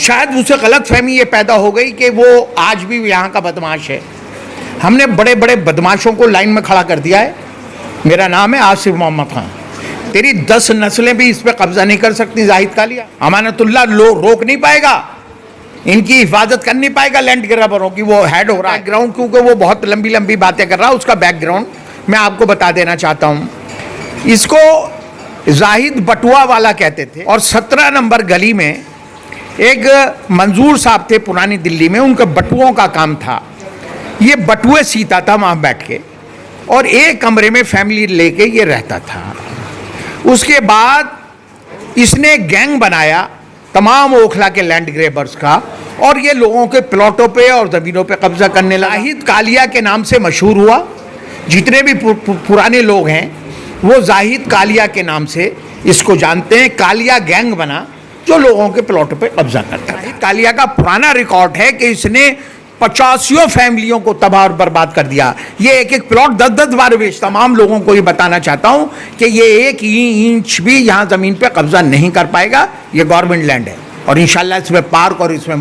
शायद उसे गलत फहमी ये पैदा हो गई कि वो आज भी यहाँ का बदमाश है। हमने बड़े बड़े बदमाशों को लाइन में खड़ा कर दिया है। मेरा नाम है आसिफ मोहम्मद खान। तेरी 10 नस्लें भी इस पर कब्जा नहीं कर सकती। जाहिद कालिया अमानतुल्लाह रोक नहीं पाएगा, इनकी हिफाजत कर नहीं पाएगा लैंड ग्रैबरों की। वो हेड हो रहा है बैकग्राउंड, क्योंकि वो बहुत लंबी लंबी बातें कर रहा है। उसका बैकग्राउंड मैं आपको बता देना चाहता हूँ। इसको जाहिद बटुआ वाला कहते थे और 17 नंबर गली में एक मंजूर साहब थे पुरानी दिल्ली में, उनका बटुओं का काम था। ये बटुए सीता था वहाँ बैठ के और एक कमरे में फैमिली लेके ये रहता था। उसके बाद इसने गैंग बनाया तमाम ओखला के लैंड ग्रेबर्स का और ये लोगों के प्लॉटों पे और ज़मीनों पे कब्जा करने लगा। जाहिद कालिया के नाम से मशहूर हुआ। जितने भी पुराने लोग हैं वो जाहिद कालिया के नाम से इसको जानते हैं। कालिया गैंग बना जो लोगों के प्लॉटों पे कब्जा करता है। कालिया का पुराना रिकॉर्ड है कि इसने 85 फैमिलियों को तबाह और बर्बाद कर दिया। ये एक एक प्लॉट 10-10 बार बेचता। तमाम लोगों को ये बताना चाहता हूँ कि ये 1 इंच भी यहाँ ज़मीन पे कब्जा नहीं कर पाएगा। ये गवर्नमेंट लैंड है और इंशाल्लाह इसमें पार्क और इसमें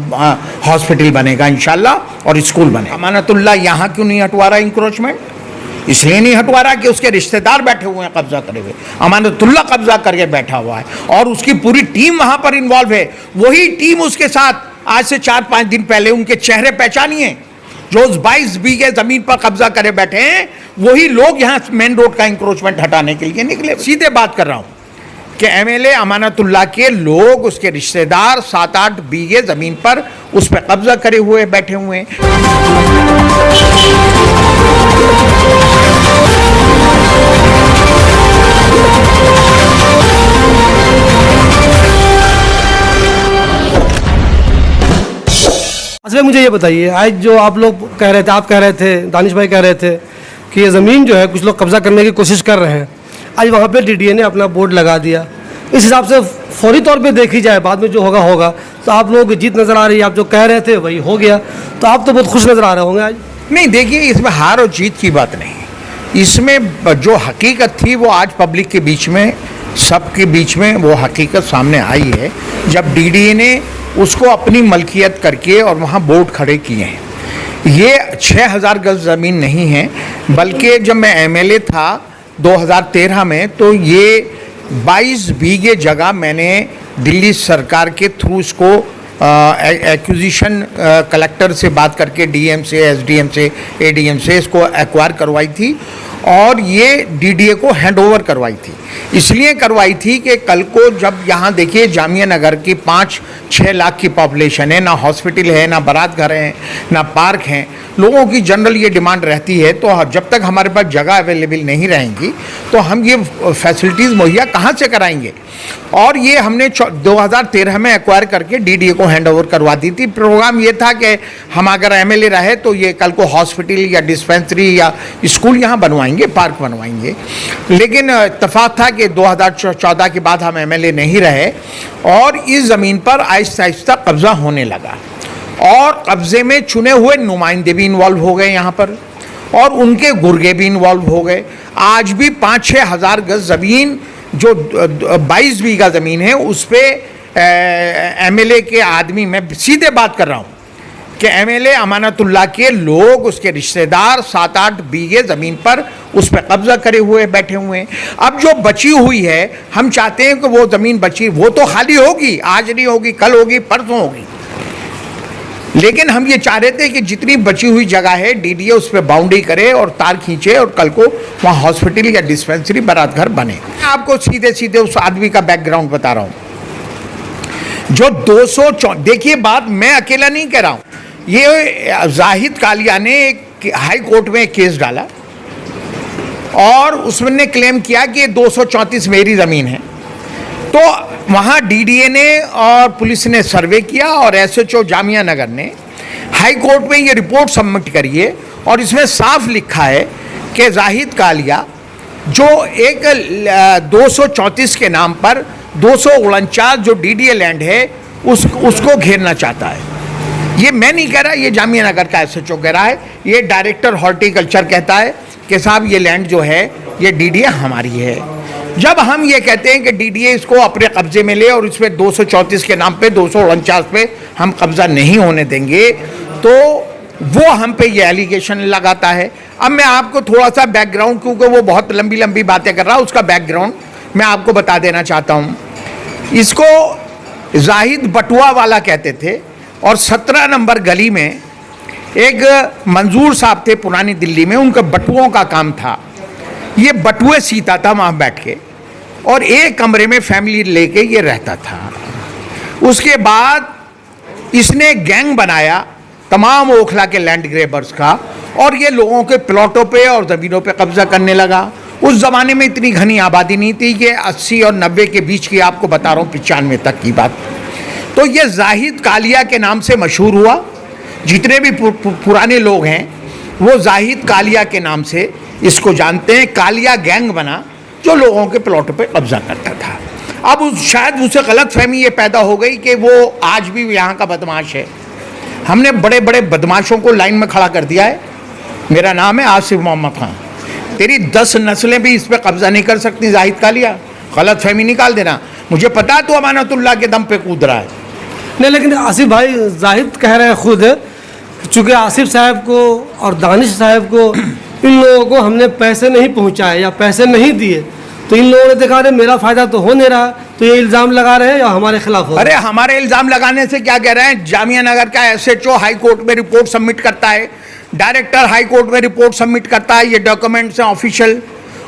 हॉस्पिटल बनेगा इंशाल्लाह और स्कूल बनेगा। अमानतुल्लाह यहाँ क्यों नहीं हटवा रहा इंक्रोचमेंट? इसलिए नहीं हटवा रहा कि उसके रिश्तेदार बैठे हुए हैं कब्जा करे हुए। अमानतुल्लाह कब्जा करके बैठा हुआ है और उसकी पूरी टीम वहाँ पर इन्वॉल्व है। वही टीम उसके साथ आज से 4-5 दिन पहले, उनके चेहरे पहचानिए, जो उस 22 बीघे जमीन पर कब्जा करे बैठे हैं, वही लोग यहाँ मेन रोड का इंक्रोचमेंट हटाने के लिए निकले। सीधे बात कर रहा हूँ कि एमएलए अमानतुल्लाह के लोग, उसके रिश्तेदार 7-8 बीघे जमीन पर उस पर कब्जा करे हुए बैठे हुए हैं। अच्छा, मुझे ये बताइए, आज जो आप लोग कह रहे थे, आप कह रहे थे, दानिश भाई कह रहे थे कि ये ज़मीन जो है कुछ लोग कब्जा करने की कोशिश कर रहे हैं। आज वहाँ पे डीडीए ने अपना बोर्ड लगा दिया। इस हिसाब से फौरी तौर पे देखी जाए, बाद में जो होगा होगा, तो आप लोगों की जीत नज़र आ रही है। आप जो कह रहे थे वही हो गया, तो आप तो बहुत खुश नज़र आ रहे होंगे आज। नहीं, देखिए, इसमें हार और जीत की बात नहीं। इसमें जो हकीकत थी वो आज पब्लिक के बीच में, सबके बीच में वो हकीकत सामने आई है जब डीडीए ने उसको अपनी मलकियत करके और वहाँ बोर्ड खड़े किए हैं। ये 6000 गज ज़मीन नहीं है, बल्कि जब मैं एमएलए था 2013 में तो ये 22 बीघे जगह मैंने दिल्ली सरकार के थ्रू इसको एक्विजिशन कलेक्टर से बात करके डीएम से, एसडीएम से, एडीएम से इसको एक्वायर करवाई थी और ये डीडीए को हैंडओवर करवाई थी। इसलिए करवाई थी कि कल को जब यहाँ देखिए जामिया नगर की 5-6 लाख की पॉपुलेशन है, ना हॉस्पिटल है, ना बारात घर हैं, ना पार्क हैं। लोगों की जनरल ये डिमांड रहती है, तो जब तक हमारे पास जगह अवेलेबल नहीं रहेंगी तो हम ये फैसिलिटीज़ मुहैया कहाँ से कराएंगे। और ये हमने 2013 में एक्वायर करके डीडीए को हैंडओवर करवा दी थी। प्रोग्राम ये था कि हम अगर एमएलए रहे तो ये कल को हॉस्पिटल या डिस्पेंसरी या स्कूल यहाँ बनवाएंगे, पार्क बनवाएंगे। लेकिन इत्तेफाक था कि 2014 के बाद हम एमएलए नहीं रहे और इस ज़मीन पर आहिस्ता आहिस्ता कब्ज़ा होने लगा और कब्ज़े में चुने हुए नुमाइंदे भी इन्वॉल्व हो गए यहाँ पर और उनके गुर्गे भी इन्वॉल्व हो गए। आज भी 5-6 हज़ार गज ज़मीन जो 22 बीघा ज़मीन है उस पर एमएलए के आदमी, मैं सीधे बात कर रहा हूँ कि एमएलए अमानतुल्लाह के लोग, उसके रिश्तेदार 7-8 बीघे ज़मीन पर उस पर कब्जा करे हुए बैठे हुए हैं। अब जो बची हुई है, हम चाहते हैं कि वो ज़मीन बची, वो तो खाली होगी, आज नहीं होगी, कल होगी, परसों होगी। लेकिन हम ये चाह रहे थे कि जितनी बची हुई जगह है डीडीए उस पर बाउंड्री करे और तार खींचे और कल को वहाँ हॉस्पिटल या डिस्पेंसरी, बारात घर बने। मैं आपको सीधे सीधे उस आदमी का बैकग्राउंड बता रहा हूँ जो 200, देखिए बात मैं अकेला नहीं कह रहा हूँ, ये जाहिद कालिया ने एक हाई कोर्ट में एक केस डाला और उसने क्लेम किया कि 234 मेरी ज़मीन है। तो वहाँ डीडीए ने और पुलिस ने सर्वे किया और एसएचओ जामिया नगर ने हाई कोर्ट में ये रिपोर्ट सबमिट करी है और इसमें साफ लिखा है कि जाहिद कालिया जो एक 234 के नाम पर 249 जो डीडीए लैंड है उसको घेरना चाहता है। ये मैं नहीं कह रहा, ये जामिया नगर का एसएचओ कह रहा है। ये डायरेक्टर हॉर्टिकल्चर कहता है कि साहब ये लैंड जो है ये डीडीए हमारी है। जब हम ये कहते हैं कि डीडीए इसको अपने कब्जे में ले और इसमें 234 के नाम पे 249 पे हम कब्जा नहीं होने देंगे, तो वो हम पे ये एलिगेशन लगाता है। अब मैं आपको थोड़ा सा बैकग्राउंड, क्योंकि वो बहुत लंबी लंबी बातें कर रहा है, उसका बैकग्राउंड मैं आपको बता देना चाहता हूँ। इसको जाहिद बटुआ वाला कहते थे और 17 नंबर गली में एक मंजूर साहब थे पुरानी दिल्ली में, उनका बटुओं का काम था। ये बटुए सीता था वहाँ बैठ के और एक कमरे में फैमिली लेके ये रहता था। उसके बाद इसने गैंग बनाया तमाम ओखला के लैंड ग्रेबर्स का और ये लोगों के प्लॉटों पे और ज़मीनों पे कब्जा करने लगा। उस ज़माने में इतनी घनी आबादी नहीं थी, ये 80 और 90 के बीच की आपको बता रहा हूँ, 95 तक की बात। तो ये जाहिद कालिया के नाम से मशहूर हुआ। जितने भी पुराने लोग हैं वो जाहिद कालिया के नाम से इसको जानते हैं। कालिया गैंग बना जो लोगों के प्लॉटों पे कब्जा करता था। अब शायद उसे गलत फहमी ये पैदा हो गई कि वो आज भी यहाँ का बदमाश है। हमने बड़े बड़े बदमाशों को लाइन में खड़ा कर दिया है। मेरा नाम है आसिफ मोहम्मद खान। तेरी 10 नस्लें भी इस पर कब्जा नहीं कर सकती जाहिद कालिया। गलत फहमी निकाल देना। मुझे पता है तो अमानतुल्लाह के दम पे कूद रहा है। नहीं, लेकिन आसिफ भाई जाहिद कह रहे हैं खुद, चूँकि आसिफ साहब को और दानिश साहब को इन लोगों को हमने पैसे नहीं पहुंचाए या पैसे नहीं दिए, तो इन लोगों ने देखा अरे मेरा फ़ायदा तो हो नहीं रहा, तो ये इल्ज़ाम लगा रहे हैं या हमारे खिलाफ हो। अरे हमारे इल्ज़ाम लगाने से क्या कह रहे हैं? जामिया नगर का SHO हाई कोर्ट में रिपोर्ट सबमिट करता है, डायरेक्टर हाई कोर्ट में रिपोर्ट सबमिट करता है, ये डॉक्यूमेंट्स हैं ऑफिशियल।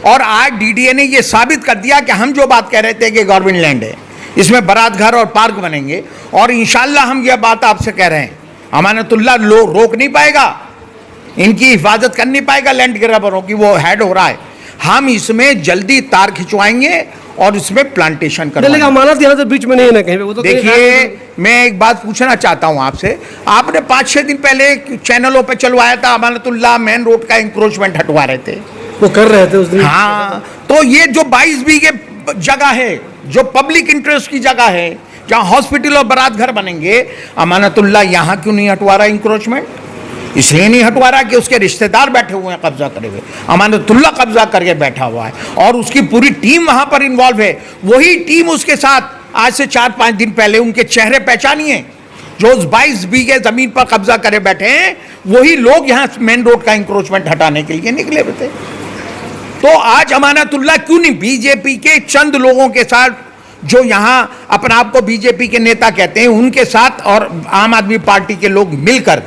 और आज डीडीए ने ये साबित कर दिया कि हम जो बात कह रहे थे कि गवर्नमेंट लैंड है, इसमें बारात घर और पार्क बनेंगे, और इंशाल्लाह हम ये बात आपसे कह रहे हैं, अमानतुल्लाह रोक नहीं पाएगा, इनकी हिफाजत कर नहीं पाएगा लैंड ग्रैबरों की। वो हेड हो रहा है। हम इसमें जल्दी तार खिंचवाएंगे और इसमें प्लांटेशन करेंगे। अमानत यहाँ से बीच में नहीं है ना कहीं पे, वो तो देखिए, मैं एक बात पूछना चाहता हूँ आपसे। आपने 5-6 दिन पहले चैनलों पे चलवाया था अमानतुल्लाह मेन रोड का इंक्रोचमेंट हटवा रहे थे, वो कर रहे थे उस दिन। हाँ, तो ये जो 22 बीघे जगह है, जो पब्लिक इंटरेस्ट की जगह है, जहाँ हॉस्पिटल और बारात घर बनेंगे, अमानतुल्लाह यहाँ क्यों नहीं हटवा रहा इंक्रोचमेंट? इसलिए नहीं हटवा रहा कि उसके रिश्तेदार बैठे हुए हैं कब्जा करे हुए। अमानतुल्लाह कब्जा करके बैठा हुआ है और उसकी पूरी टीम वहाँ पर इन्वॉल्व है। वही टीम उसके साथ आज से 4-5 दिन पहले, उनके चेहरे पहचानिए, जो उस 22 बीघे ज़मीन पर कब्जा करे बैठे हैं, वही लोग यहाँ मेन रोड का इंक्रोचमेंट हटाने के लिए निकले हुए थे। तो आज अमानतुल्लाह क्यों नहीं बीजेपी के चंद लोगों के साथ, जो यहाँ अपने आप को बीजेपी के नेता कहते हैं, उनके साथ और आम आदमी पार्टी के लोग मिलकर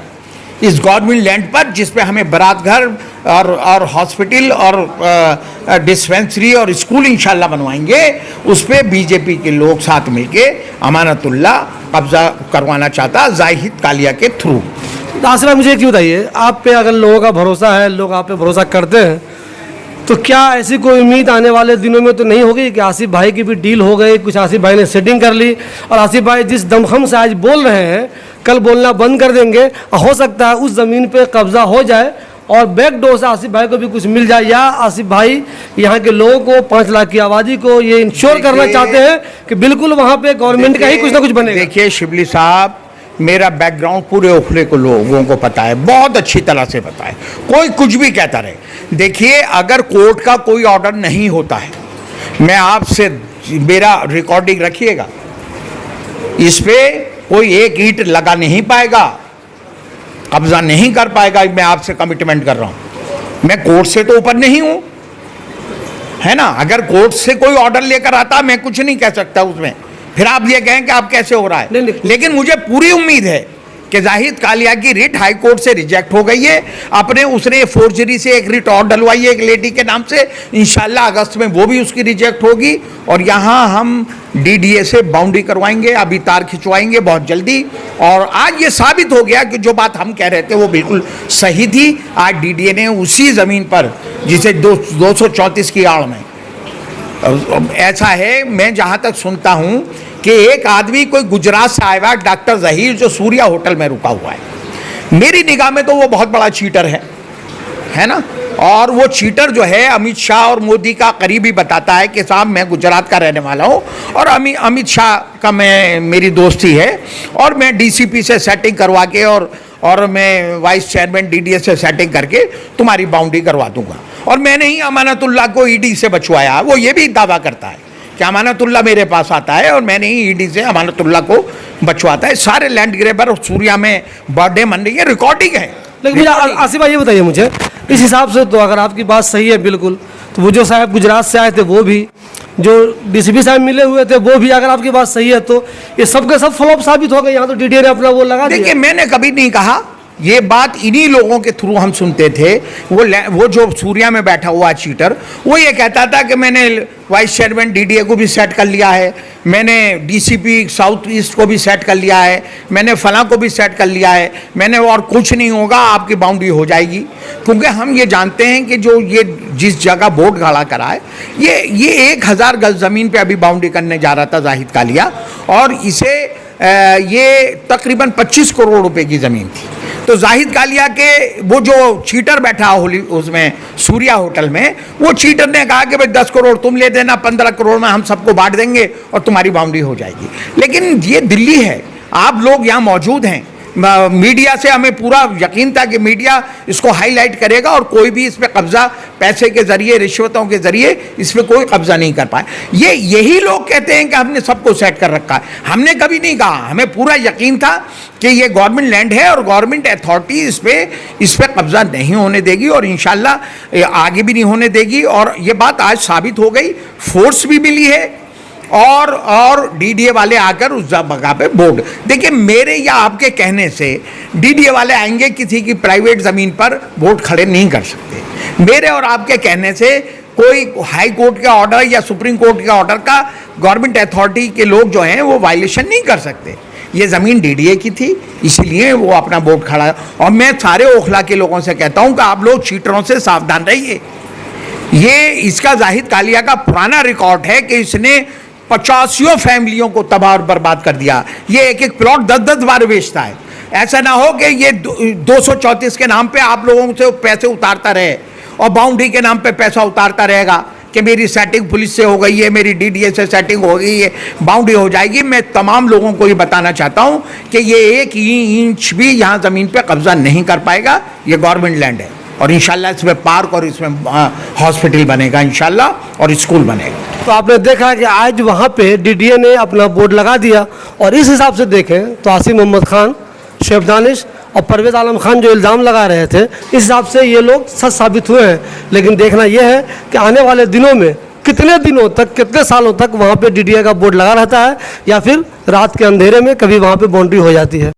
इस गवर्नमेंट लैंड पर, जिसपे हमें बारात घर और हॉस्पिटल और डिस्पेंसरी और स्कूल इंशाल्लाह बनवाएंगे, उस पर बीजेपी के लोग साथ मिलके अमानतुल्लाह कब्जा करवाना चाहता जाहिद कालिया के थ्रू। आसिफ, मुझे एक चीज़ बताइए, आप पे अगर लोगों का भरोसा है, लोग आप पे भरोसा करते हैं, तो क्या ऐसी कोई उम्मीद आने वाले दिनों में तो नहीं होगी कि आसिफ भाई की भी डील हो गई, कुछ आसिफ भाई ने सेटिंग कर ली और आसिफ भाई जिस दमखम से आज बोल रहे हैं कल बोलना बंद कर देंगे, हो सकता है उस ज़मीन पे कब्जा हो जाए और बैकडोर से आसिफ भाई को भी कुछ मिल जाए, या आसिफ भाई यहाँ के लोगों को, 5 लाख की आबादी को ये इंश्योर करना चाहते हैं कि बिल्कुल वहाँ पे गवर्नमेंट का ही कुछ ना कुछ बनेगा? देखिए शिबली साहब, मेरा बैकग्राउंड पूरे ओखले को लोगों को पता है, बहुत अच्छी तरह से पता है। कोई कुछ भी कहता रहे। देखिए, अगर कोर्ट का कोई ऑर्डर नहीं होता है, मैं आपसे, मेरा रिकॉर्डिंग रखिएगा, इस पे कोई एक ईंट लगा नहीं पाएगा, कब्जा नहीं कर पाएगा। मैं आपसे कमिटमेंट कर रहा हूं। मैं कोर्ट से तो ऊपर नहीं हूं, है ना। अगर कोर्ट से कोई ऑर्डर लेकर आता, मैं कुछ नहीं कह सकता उसमें। फिर आप ये कहें कि आप कैसे हो रहा है। लेकिन मुझे पूरी उम्मीद है कि जाहिद कालिया की रिट हाई कोर्ट से रिजेक्ट हो गई है। अपने उसने फोर्जरी से एक रिट और डलवाई है एक लेडी के नाम से, इंशाल्लाह अगस्त में वो भी उसकी रिजेक्ट होगी और यहाँ हम डीडीए से बाउंड्री करवाएंगे, अभी तार खिंचवाएंगे बहुत जल्दी। और आज ये साबित हो गया कि जो बात हम कह रहे थे वो बिल्कुल सही थी। आज डीडीए ने उसी ज़मीन पर, जिसे 234 की आड़ में, ऐसा है, मैं जहाँ तक सुनता हूँ कि एक आदमी कोई गुजरात से आया हुआ, डॉक्टर जहीर, जो सूर्या होटल में रुका हुआ है। मेरी निगाह में तो वो बहुत बड़ा चीटर है ना। और वो चीटर जो है अमित शाह और मोदी का करीबी बताता है कि साहब मैं गुजरात का रहने वाला हूँ और अमित शाह का मेरी दोस्ती है और मैं डीसीपी से सेटिंग करवा के और मैं वाइस चेयरमैन डीडीए से सेटिंग करके तुम्हारी बाउंड्री करवा दूंगा। और मैंने ही अमानतुल्लाह को ईडी से बचवाया। वो ये भी दावा करता है कि अमानतुल्लाह मेरे पास आता है और मैंने ही ईडी से अमानतुल्लाह को बचवाता है। सारे लैंड ग्रैबर और सूर्या में बर्थडे मन रही है, रिकॉर्डिंग है। लेकिन भैया आसिफ भाई ये बताइए मुझे, इस हिसाब से तो अगर आपकी बात सही है बिल्कुल, तो वो जो साहब गुजरात से आए थे वो भी, जो डीसीपी साहब मिले हुए थे वो भी, अगर आपकी बात सही है तो ये सब के सब फ्लॉप साबित हो गए। यहाँ तो डीडीए ने अपना वो लगा दिया। देखिए, मैंने कभी नहीं कहा, ये बात इन्हीं लोगों के थ्रू हम सुनते थे। वो जो सूर्या में बैठा हुआ चीटर, वो ये कहता था कि मैंने वाइस चेयरमैन डीडीए को भी सेट कर लिया है, मैंने डीसीपी साउथ ईस्ट को भी सेट कर लिया है, मैंने फलां को भी सेट कर लिया है, मैंने, और कुछ नहीं होगा, आपकी बाउंड्री हो जाएगी। क्योंकि हम ये जानते हैं कि जो ये जिस जगह बोर्ड खड़ा करा है, ये 1000 गज ज़मीन पे अभी बाउंड्री करने जा रहा था जाहिद कालिया, और इसे ये तकरीबन 25 करोड़ रुपए की ज़मीन थी। तो जाहिद कालिया के वो जो चीटर बैठा होली उसमें सूर्या होटल में, वो चीटर ने कहा कि भाई 10 करोड़ तुम ले देना, 15 करोड़ में हम सबको बांट देंगे और तुम्हारी बाउंड्री हो जाएगी। लेकिन ये दिल्ली है, आप लोग यहाँ मौजूद हैं, मीडिया से हमें पूरा यकीन था कि मीडिया इसको हाईलाइट करेगा और कोई भी इस पे कब्जा पैसे के जरिए, रिश्वतों के जरिए इस पे कोई कब्जा नहीं कर पाए। यही लोग कहते हैं कि हमने सबको सेट कर रखा है। हमने कभी नहीं कहा, हमें पूरा यकीन था कि ये गवर्नमेंट लैंड है और गवर्नमेंट अथॉरिटी इस पे कब्जा नहीं होने देगी और इंशाल्लाह आगे भी नहीं होने देगी। और ये बात आज साबित हो गई, फोर्स भी मिली है और डीडीए वाले आकर उस जगह पे बोर्ड, देखिए मेरे या आपके कहने से डीडीए वाले आएंगे किसी की प्राइवेट ज़मीन पर बोर्ड खड़े नहीं कर सकते। मेरे और आपके कहने से कोई हाई कोर्ट का ऑर्डर या सुप्रीम कोर्ट का ऑर्डर का गवर्नमेंट अथॉरिटी के लोग जो हैं वो वायलेशन नहीं कर सकते। ये ज़मीन डीडीए की थी, इसीलिए वो अपना बोर्ड खड़ा। और मैं सारे ओखला के लोगों से कहता हूँ कि आप लोग चीटरों से सावधान रहिए। ये इसका जाहिद कालिया का पुराना रिकॉर्ड है कि इसने 85 फैमिलियों को तबाह और बर्बाद कर दिया। ये एक प्लॉट 10-10 बार बेचता है। ऐसा ना हो कि ये 234 के नाम पे आप लोगों से पैसे उतारता रहे और बाउंड्री के नाम पे पैसा उतारता रहेगा कि मेरी सेटिंग पुलिस से हो गई है, मेरी डीडीए से सेटिंग हो गई है, बाउंड्री हो जाएगी। मैं तमाम लोगों को ये बताना चाहता हूँ कि ये 1 इंच भी यहाँ ज़मीन पे कब्जा नहीं कर पाएगा। ये गवर्नमेंट लैंड है और इंशाल्लाह इसमें पार्क और इसमें हॉस्पिटल बनेगा इंशाल्लाह और स्कूल बनेगा। तो आपने देखा कि आज वहाँ पे डीडीए ने अपना बोर्ड लगा दिया और इस हिसाब से देखें तो आसिफ मोहम्मद खान, शेख दानिश और परवेज़ आलम खान जो इल्ज़ाम लगा रहे थे, इस हिसाब से ये लोग सच साबित हुए हैं। लेकिन देखना यह है कि आने वाले दिनों में कितने दिनों तक, कितने सालों तक वहाँ पे डीडीए का बोर्ड लगा रहता है या फिर रात के अंधेरे में कभी वहाँ पे बाउंड्री हो जाती है।